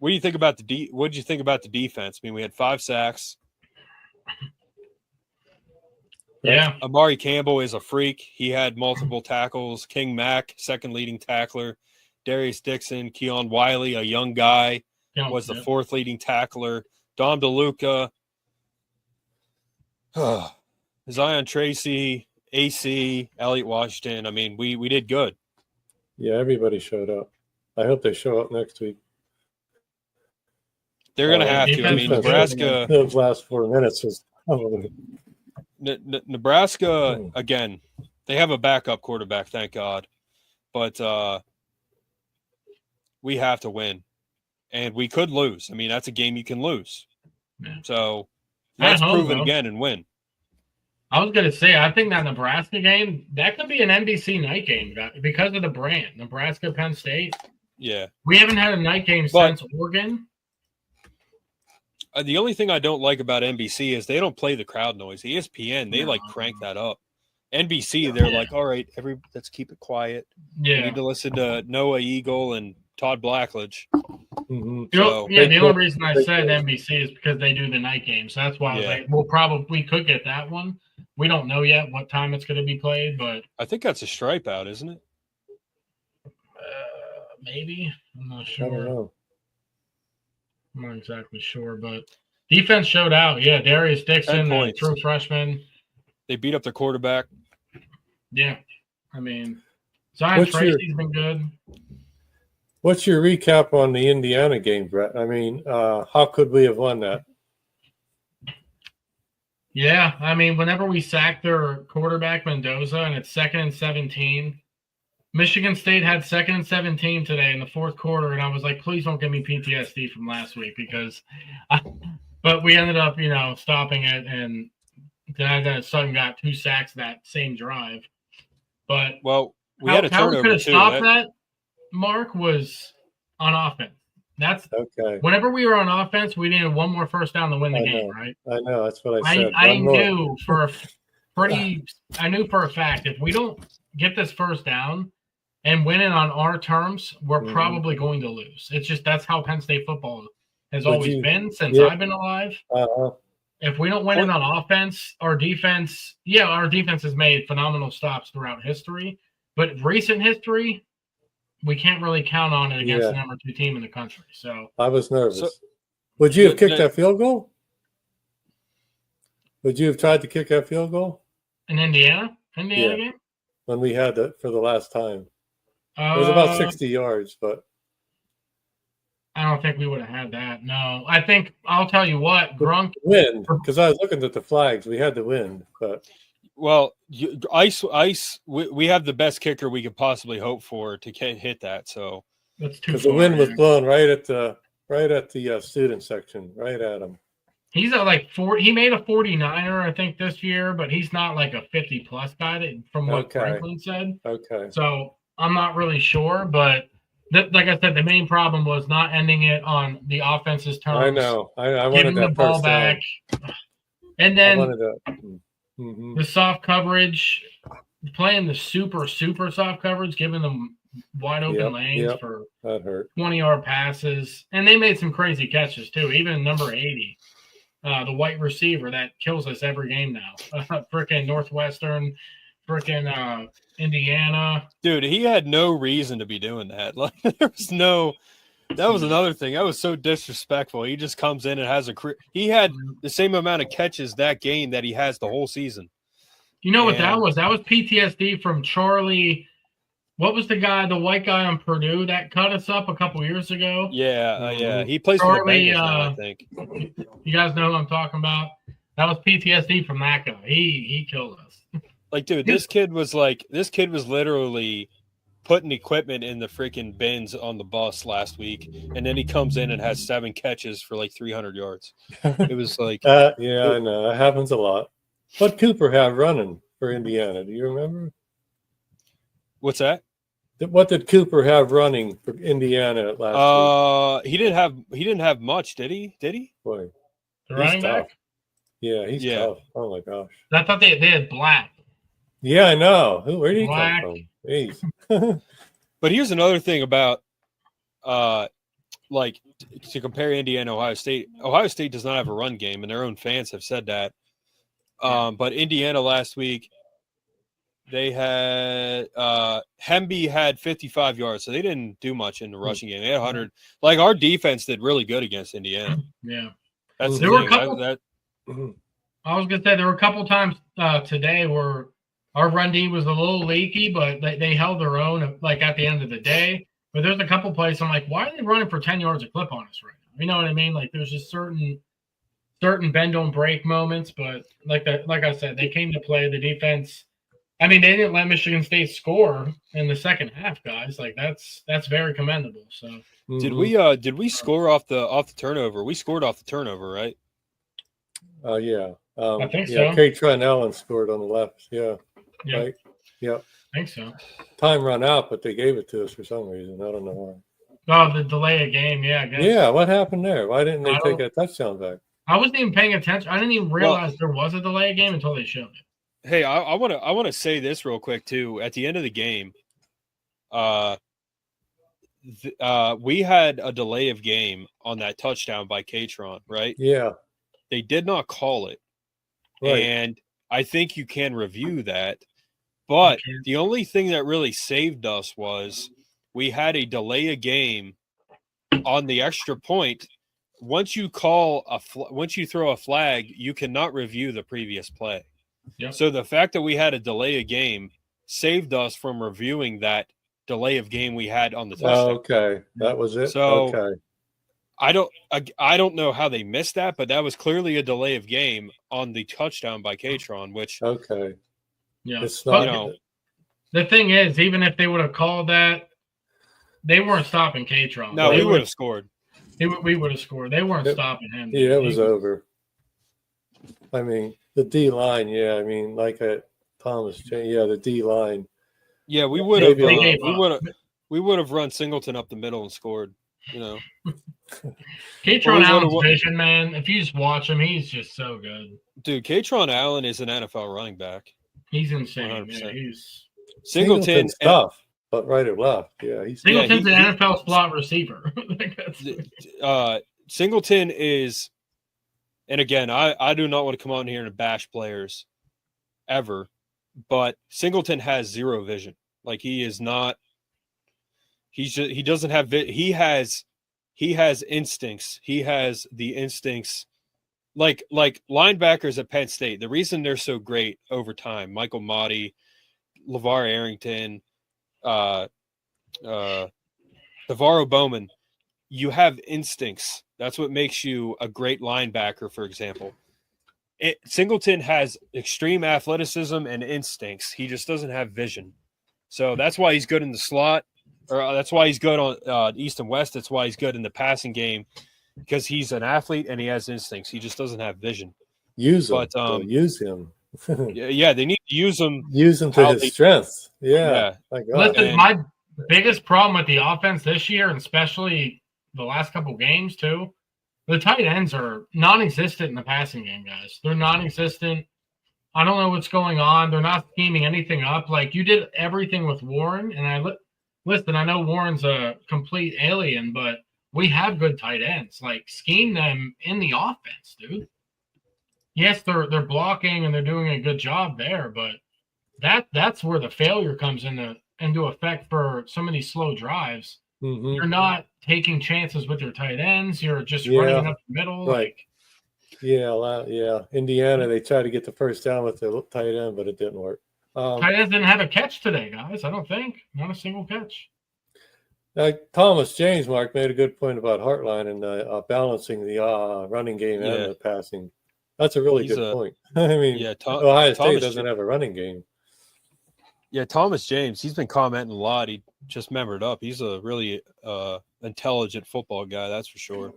What do you think about what did you think about the defense? I mean, we had 5 sacks. Yeah. Amari Campbell is a freak. He had multiple tackles. King Mack, second leading tackler. Darius Dixon, Keon Wiley, a young guy, was the 4th leading tackler. Dom DeLuca, Zion Tracy, AC, Elliott Washington. I mean, we did good. Yeah, everybody showed up. I hope they show up next week. They're going to have to. I mean, Nebraska. Those last 4 minutes was probably. Nebraska, again, they have a backup quarterback, thank God. But we have to win. And we could lose. I mean, that's a game you can lose. Yeah. So let's prove it again and win. I was going to say, I think that Nebraska game, that could be an NBC night game because of the brand. Nebraska, Penn State. Yeah. We haven't had a night game since Oregon. The only thing I don't like about NBC is they don't play the crowd noise. ESPN, they crank that up. NBC, they're like, all right, let's keep it quiet. Yeah. We need to listen to Noah Eagle and Todd Blackledge. Mm-hmm. So, the only reason I said NBC is because they do the night game. So that's why I was like, we could get that one. We don't know yet what time it's going to be played, but I think that's a stripe out, isn't it? Maybe. I'm not sure. I don't know. I'm not exactly sure, but defense showed out. Yeah, Darius Dixon, a true freshman. They beat up their quarterback. Yeah. I mean, Zion Tracy's been good. What's your recap on the Indiana game, Brett? I mean, how could we have won that? Yeah, I mean, whenever we sacked their quarterback, Mendoza, and it's 2nd and 17, Michigan State had 2nd and 17 today in the 4th quarter, and I was like, please don't give me PTSD from last week but we ended up, stopping it, and then Sutton got 2 sacks that same drive. But we had a turnover we could have stopped that, Mark, was on offense. That's okay. Whenever we were on offense, we needed one more first down to win the game, right? I know. That's what I said. I knew for a fact if we don't get this first down and win it on our terms, we're probably going to lose. It's just that's how Penn State football has always been since I've been alive. If we don't win it on offense, our defense has made phenomenal stops throughout history, but recent history, we can't really count on it against the number 2 team in the country. So I was nervous. Would you have kicked that field goal? Would you have tried to kick that field goal? In Indiana game? When we had that for the last time. It was about 60 yards, but I don't think we would have had that. No. I think I'll tell you what, Grunk wind, because I was looking at the flags. We had the wind, but Ice. We have the best kicker we could possibly hope for to hit that. So that's too because the wind was blowing right at the student section, right at him. He's he made a 49er, I think, this year, but he's not like a 50-plus guy from what Franklin said. Okay. So I'm not really sure, but like I said, the main problem was not ending it on the offense's terms. I know. I wanted that the ball back. And then the soft coverage, playing the super, super soft coverage, giving them wide open lanes for 20-yard passes. And they made some crazy catches, too. Even number 80, the white receiver that kills us every game now. Frickin' Northwestern, frickin' Indiana. Dude, he had no reason to be doing that. Like, there was no – that was another thing. That was so disrespectful. He just comes in and has a – he had the same amount of catches that game that he has the whole season. You know what that was? That was PTSD from Charlie – what was the white guy on Purdue that cut us up a couple years ago? Yeah. He plays for the Bengals now, I think. You guys know who I'm talking about? That was PTSD from that guy. He killed us. Like, dude, this kid was literally putting equipment in the freaking bins on the bus last week, and then he comes in and has 7 catches for like 300 yards. It was like, I know that happens a lot. What Cooper have running for Indiana? Do you remember? What's that? What did Cooper have running for Indiana last week? He didn't have much, did he? Boy, the running back. Yeah, he's tough. Oh my gosh! I thought they had Black. Yeah, I know. Where did he come from? Jeez. But here's another thing about like to compare Indiana, Ohio State does not have a run game, and their own fans have said that. But Indiana last week, they had Hemby had 55 yards, so they didn't do much in the rushing game. They had 100. Like our defense did really good against Indiana. Yeah, that's there the were thing. a couple. I was gonna say there were a couple times today where our run D was a little leaky, but they held their own. Like at the end of the day, but there's a couple plays I'm like, why are they running for 10 yards a clip on us right now? You know what I mean? Like there's just certain bend don't break moments, but like I said, they came to play. The defense. I mean, they didn't let Michigan State score in the second half, guys. Like that's very commendable. So did we score off the turnover? We scored off the turnover, right? Yeah. I think so. K-Tron Allen scored on the left. Yeah. Right. Yeah. I think so. Time run out, but they gave it to us for some reason. I don't know why. Oh, the delay of game. Yeah, I guess. Yeah. What happened there? Why didn't they take a touchdown back? I wasn't even paying attention. I didn't even realize there was a delay of game until they showed it. Hey, I want to say this real quick too. At the end of the game, we had a delay of game on that touchdown by K-Tron, right? Yeah. They did not call it, right. And I think you can review that. But the only thing that really saved us was we had a delay of game on the extra point. Once you throw a flag, you cannot review the previous play. Yep. So the fact that we had a delay of game saved us from reviewing that delay of game we had on the touchdown. Okay, that was it. So okay. I don't know how they missed that, but that was clearly a delay of game on the touchdown by K-Tron, which yeah. It's not, the thing is, even if they would have called that, they weren't stopping K-Tron. No, we would have scored. We would have scored. They weren't stopping him. Yeah, it was over. I mean, the D line, I mean, like at Thomas, the D line. Yeah, we would have run Singleton up the middle and scored. You know, K-Tron Allen's vision, man. If you just watch him, he's just so good. Dude, K-Tron Allen is an NFL running back. He's insane. Yeah, he's Singleton's tough, but right or left. Yeah, Singleton's an NFL slot receiver. Singleton is. And again, I do not want to come on here and bash players ever, but Singleton has zero vision. Like he is not. He doesn't have. He has instincts. He has the instincts. Like linebackers at Penn State. The reason they're so great over time, Michael Motti, LeVar Arrington, Navarro Bowman. You have instincts. That's what makes you a great linebacker, for example. Singleton has extreme athleticism and instincts. He just doesn't have vision. So that's why he's good in the slot, or that's why he's good on East and West. That's why he's good in the passing game, because he's an athlete and he has instincts. He just doesn't have vision. Use him. Yeah, they need to use him. Use him to his strengths. Yeah. Listen, my biggest problem with the offense this year, and especially the last couple games too, the tight ends are non-existent in the passing game, guys. They're non-existent. I don't know what's going on. They're not scheming anything up. Like you did everything with Warren, and listen, I know Warren's a complete alien, but we have good tight ends. Like scheme them in the offense, dude. Yes, they're blocking and they're doing a good job there, but that's where the failure comes into effect for some of these slow drives. Mm-hmm. You're not taking chances with your tight ends. You're just running up the middle. Right. Indiana, they tried to get the first down with the tight end, but it didn't work. Tight ends didn't have a catch today, guys. I don't think. Not a single catch. Thomas James, Mark, made a good point about Hartline and balancing the running game and the passing. That's a really good point. I mean, Ohio State doesn't have a running game. Yeah, Thomas James, he's been commenting a lot. He just membered up. He's a really intelligent football guy, that's for sure.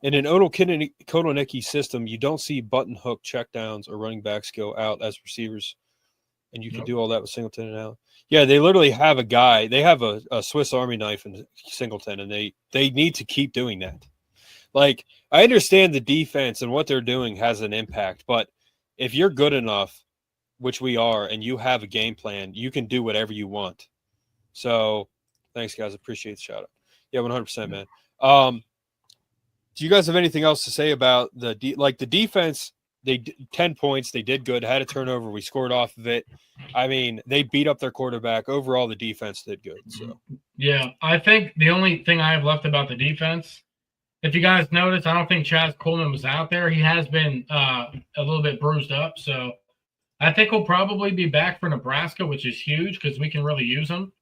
In an Odell Kotelnicki system, you don't see button hook checkdowns or running backs go out as receivers. And you can do all that with Singleton and Allen. Yeah, they literally have a guy. They have a Swiss Army knife in Singleton, and they need to keep doing that. Like, I understand the defense and what they're doing has an impact, but if you're good enough, which we are, and you have a game plan, you can do whatever you want. So, thanks, guys. Appreciate the shout-out. Yeah, 100%, man. Do you guys have anything else to say about the defense? They 10 points. They did good. Had a turnover. We scored off of it. I mean, they beat up their quarterback. Overall, the defense did good. So yeah, I think the only thing I have left about the defense, if you guys noticed, I don't think Chaz Coleman was out there. He has been a little bit bruised up, so I think he'll probably be back for Nebraska, which is huge because we can really use him.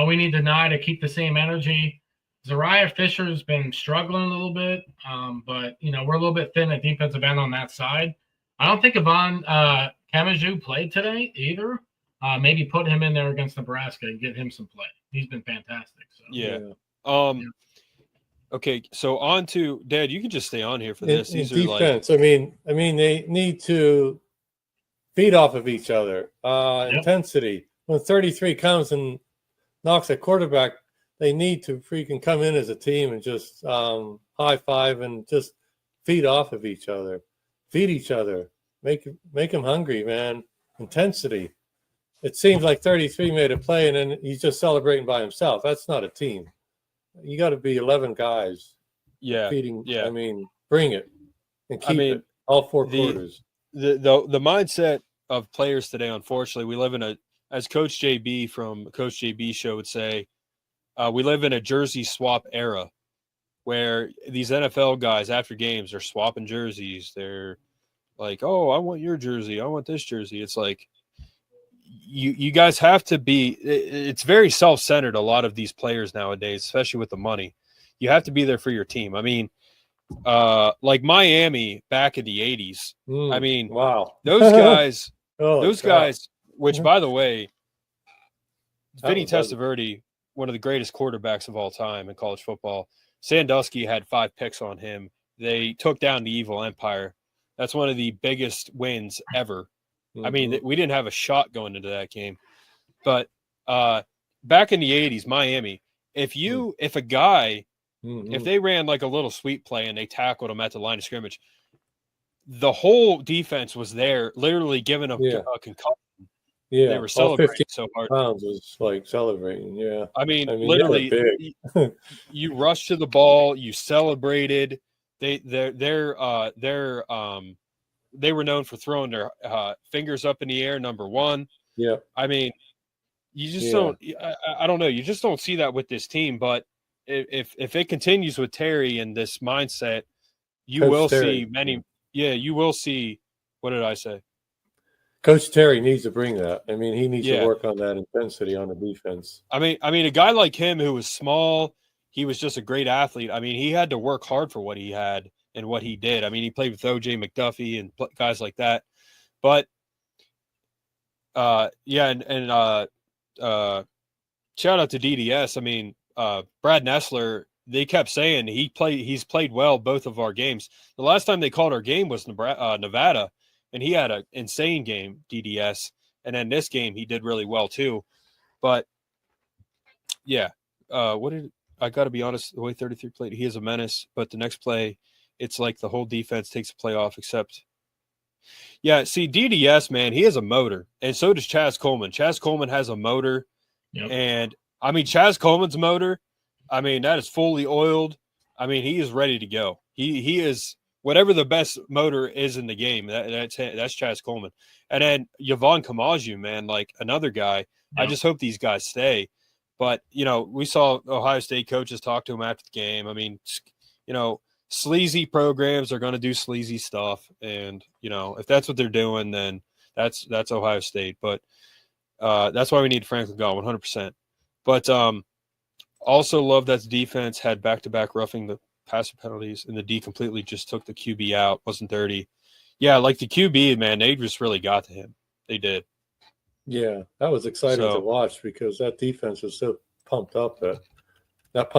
We need Deni to keep the same energy. Zariah Fisher's been struggling a little bit, but we're a little bit thin at defensive end on that side. I don't think Ivan Kamaju played today either. Maybe put him in there against Nebraska and get him some play. He's been fantastic. So yeah. Okay, so on to Dad. You can just stay on here for this. These are defense. I mean, they need to feed off of each other. Intensity. When 33 comes and knocks a quarterback, they need to freaking come in as a team and just high five and just feed off of each other. Feed each other. Make them hungry, man. Intensity. It seems like 33 made a play and then he's just celebrating by himself. That's not a team. You got to be 11 guys. Yeah. Feeding. Yeah. I mean, bring it and keep it all 4 quarters. The mindset of players today, unfortunately, we live in as Coach JB from Coach JB show would say, we live in a jersey swap era where these NFL guys after games are swapping jerseys. They're like, oh, I want your jersey. I want this jersey. It's like you guys have to be – it's very self-centered, a lot of these players nowadays, especially with the money. You have to be there for your team. I mean, like Miami back in the 80s. I mean, wow. Those guys guys, which, by the way, Vinny Testaverde, one of the greatest quarterbacks of all time in college football. Sandusky had 5 picks on him. They took down the evil empire. That's one of the biggest wins ever. I mean, we didn't have a shot going into that game. But back in the 80s, Miami, if a guy, if they ran like a little sweep play and they tackled him at the line of scrimmage, the whole defense was there, literally giving a concussion. Yeah, they were celebrating so hard. Pounds was like celebrating. Yeah, I mean literally, you rushed to the ball, you celebrated. They were known for throwing their fingers up in the air. Number one. Yeah. I mean, you just don't. I don't know. You just don't see that with this team. But if it continues with Terry and this mindset, you will see many. Yeah, you will see. What did I say? Coach Terry needs to bring that. I mean, he needs to work on that intensity on the defense. I mean, a guy like him who was small, he was just a great athlete. I mean, he had to work hard for what he had and what he did. I mean, he played with O.J. McDuffie and guys like that. But, shout out to DDS. I mean, Brad Nessler, they kept saying he's played well both of our games. The last time they called our game was Nevada. And he had an insane game, DDS. And then this game, he did really well too. But, yeah, I got to be honest, the way 33 played, he is a menace. But the next play, it's like the whole defense takes a play off except – yeah, see, DDS, man, he has a motor. And so does Chaz Coleman. Chaz Coleman has a motor. Yep. And, I mean, Chaz Coleman's motor, I mean, that is fully oiled. I mean, he is ready to go. He is – whatever the best motor is in the game, that's Chaz Coleman. And then Yvonne Kamaju, man, like another guy. Yeah. I just hope these guys stay. But, we saw Ohio State coaches talk to him after the game. I mean, sleazy programs are going to do sleazy stuff. And, if that's what they're doing, then that's Ohio State. But that's why we need Franklin Gall, 100%. But also love that the defense had back-to-back roughing the passer penalties, and the D completely just took the QB out, wasn't dirty. Yeah, like the QB, man, they just really got to him. They did. Yeah, that was exciting to watch because that defense was so pumped up. That pumped